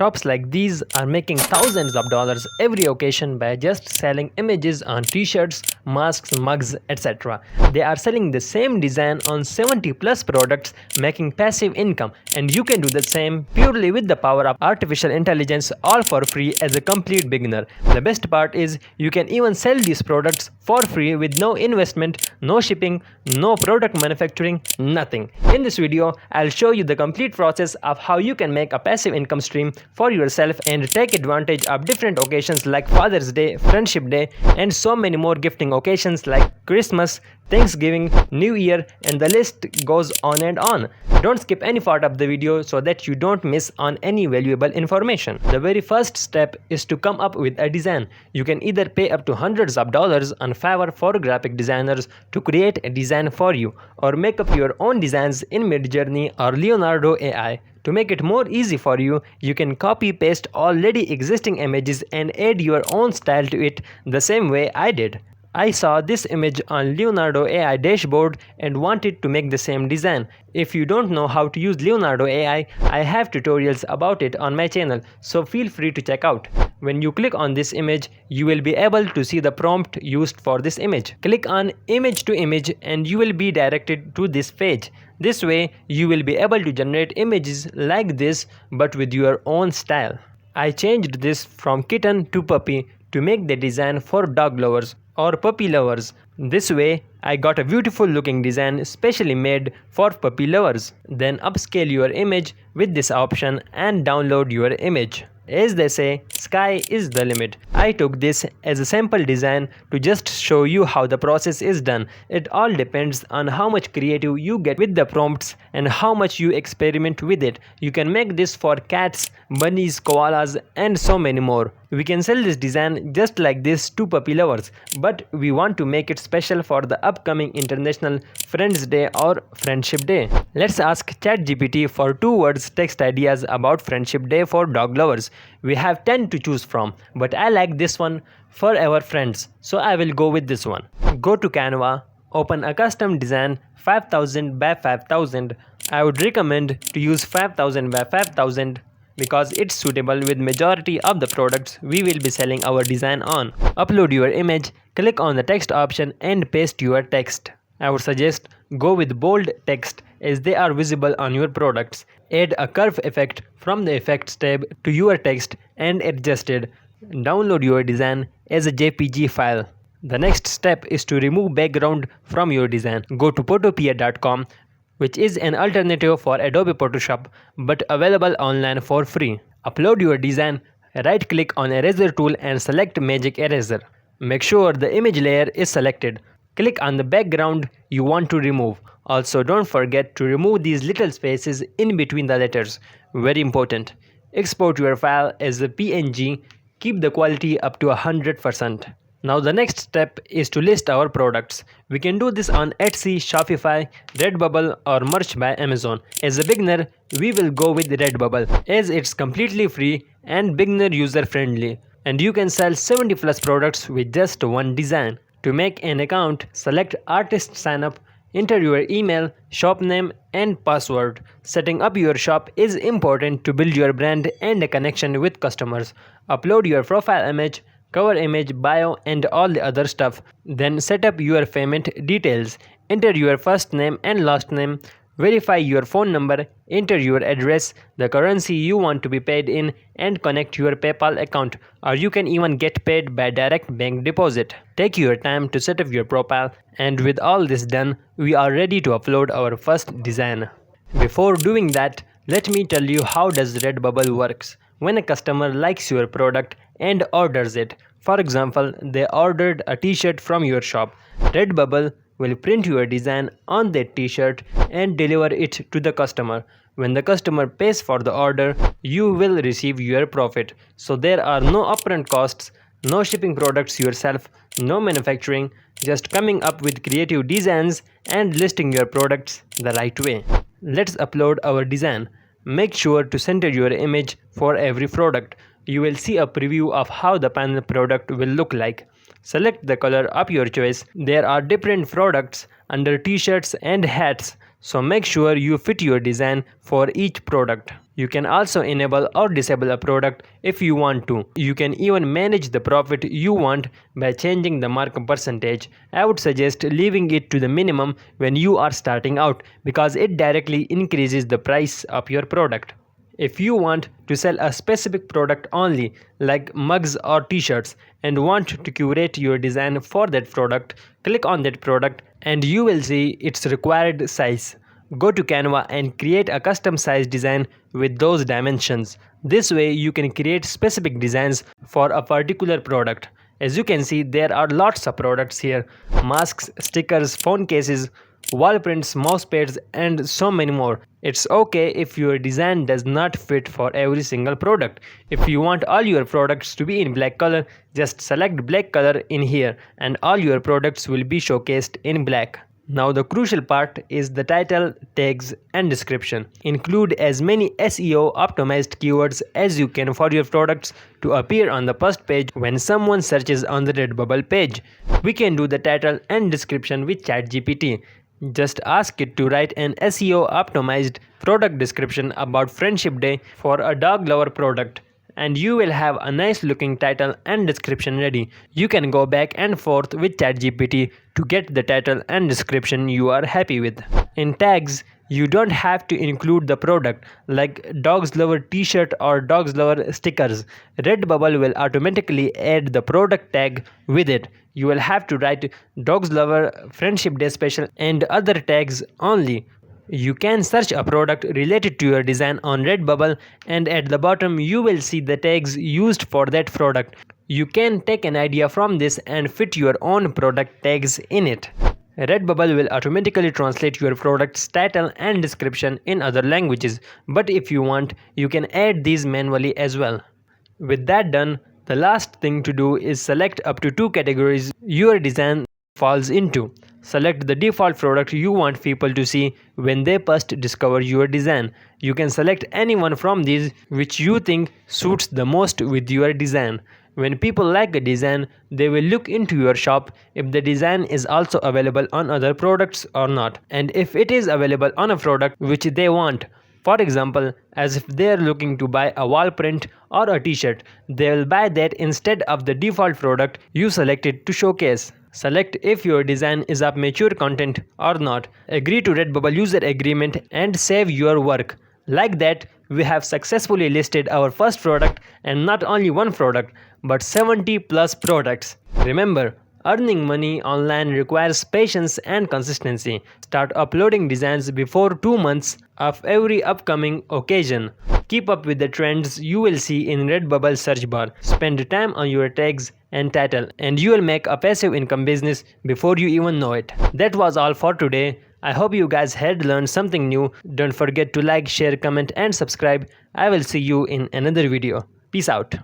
Shops like these are making thousands of dollars every occasion by just selling images on t-shirts, masks, mugs, etc. They are selling the same design on 70 plus products, making passive income, and you can do the same purely with the power of artificial intelligence, all for free as a complete beginner. The best part is you can even sell these products for free with no investment, no shipping, no product manufacturing, nothing. In this video, I'll show you the complete process of how you can make a passive income stream for yourself and take advantage of different occasions like Father's Day, Friendship Day, and so many more gifting occasions like Christmas, Thanksgiving, New Year, and the list goes on and on. Don't skip any part of the video so that you don't miss on any valuable information. The very first step is to come up with a design. You can either pay up to hundreds of dollars on Fiverr for graphic designers to create a design for you, or make up your own designs in Midjourney or Leonardo AI. To make it more easy for you, you can copy paste already existing images and add your own style to it the same way I did. I saw this image on Leonardo AI dashboard and wanted to make the same design. If you don't know how to use Leonardo AI, I have tutorials about it on my channel, so feel free to check out. When you click on this image, you will be able to see the prompt used for this image. Click on image to image and you will be directed to this page. This way, you will be able to generate images like this but with your own style. I changed this from kitten to puppy to make the design for dog lovers or puppy lovers. This way, I got a beautiful looking design specially made for puppy lovers. Then upscale your image with this option and download your image. As they say, sky is the limit. I took this as a sample design to just show you how the process is done. It all depends on how much creative you get with the prompts and how much you experiment with it. You can make this for cats, bunnies, koalas, and so many more. We can sell this design just like this to puppy lovers, but we want to make it special for the upcoming International Friends Day or Friendship Day. Let's ask ChatGPT for 2 words text ideas about Friendship Day for dog lovers. We have 10 to choose from, but I like this one for our friends, so I will go with this one. Go to Canva, open a custom design 5000 by 5000. I would recommend to use 5000 by 5000 because it's suitable with majority of the products we will be selling our design on. Upload your image, click on the text option and paste your text. I would suggest go with bold text as they are visible on your products. Add a curve effect from the effects tab to your text and adjust it. Download your design as a JPG file. The next step is to remove background from your design. Go to photopea.com, which is an alternative for Adobe Photoshop but available online for free. Upload your design, right click on eraser tool and select magic eraser. Make sure the image layer is selected. Click on the background you want to remove. Also, don't forget to remove these little spaces in between the letters. Very important. Export your file as a PNG. Keep the quality up to 100%. Now the next step is to list our products. We can do this on Etsy, Shopify, Redbubble or Merch by Amazon. As a beginner, we will go with Redbubble as it's completely free and beginner user friendly. And you can sell 70 plus products with just one design. To make an account, select Artist Sign Up, enter your email, shop name and password. Setting up your shop is important to build your brand and a connection with customers. Upload your profile image, cover image, bio and all the other stuff. Then set up your payment details. Enter your first name and last name. Verify your phone number. Enter your address, the currency you want to be paid in and connect your PayPal account, or you can even get paid by direct bank deposit. Take your time to set up your profile, and with all this done, we are ready to upload our first design. Before doing that, let me tell you how does Redbubble works. When a customer likes your product and orders it, for example, they ordered a t-shirt from your shop, Redbubble will print your design on that t-shirt and deliver it to the customer. When the customer pays for the order, you will receive your profit. So there are no upfront costs, no shipping products yourself, no manufacturing, just coming up with creative designs and listing your products the right way. Let's upload our design. Make sure to center your image for every product. You will see a preview of how the final product will look like. Select the color of your choice. There are different products under t-shirts and hats, So make sure you fit your design for each product. You can also enable or disable a product if you want to. You can even manage the profit you want by changing the markup percentage. I would suggest leaving it to the minimum when you are starting out because it directly increases the price of your product. If you want to sell a specific product only, like mugs or t-shirts, and want to curate your design for that product, click on that product and you will see its required size. Go to Canva and create a custom size design with those dimensions. This way you can create specific designs for a particular product. As you can see, there are lots of products here: masks, stickers, phone cases, wall prints, mouse pads, and so many more. It's okay if your design does not fit for every single product. If you want all your products to be in black color, just select black color in here and all your products will be showcased in black. Now the crucial part is the title, tags and description. Include as many SEO optimized keywords as you can for your products to appear on the first page when someone searches on the Redbubble page. We can do the title and description with ChatGPT. Just ask it to write an SEO optimized product description about Friendship Day for a dog lover product, and you will have a nice looking title and description ready. You can go back and forth with ChatGPT to get the title and description you are happy with. In tags, you don't have to include the product like dogs lover t-shirt or dogs lover stickers. Redbubble will automatically add the product tag with it. You will have to write dogs lover friendship day special and other tags only. You can search a product related to your design on Redbubble and at the bottom you will see the tags used for that product. You can take an idea from this and fit your own product tags in it. Redbubble will automatically translate your product's title and description in other languages, but if you want, you can add these manually as well. With that done, the last thing to do is select up to 2 categories your design falls into. Select the default product you want people to see when they first discover your design. You can select any one from these which you think suits the most with your design. When people like a design, they will look into your shop if the design is also available on other products or not, and if it is available on a product which they want. For example, as if they are looking to buy a wall print or a t-shirt, they will buy that instead of the default product you selected to showcase. Select if your design is of mature content or not. Agree to Redbubble user agreement and save your work. Like that, we have successfully listed our first product, and not only one product, but 70 plus products. Remember, earning money online requires patience and consistency. Start uploading designs before 2 months of every upcoming occasion. Keep up with the trends you will see in Redbubble search bar. Spend time on your tags and title, and you will make a passive income business before you even know it. That was all for today. I hope you guys had learned something new. Don't forget to like, share, comment and subscribe. I will see you in another video. Peace out.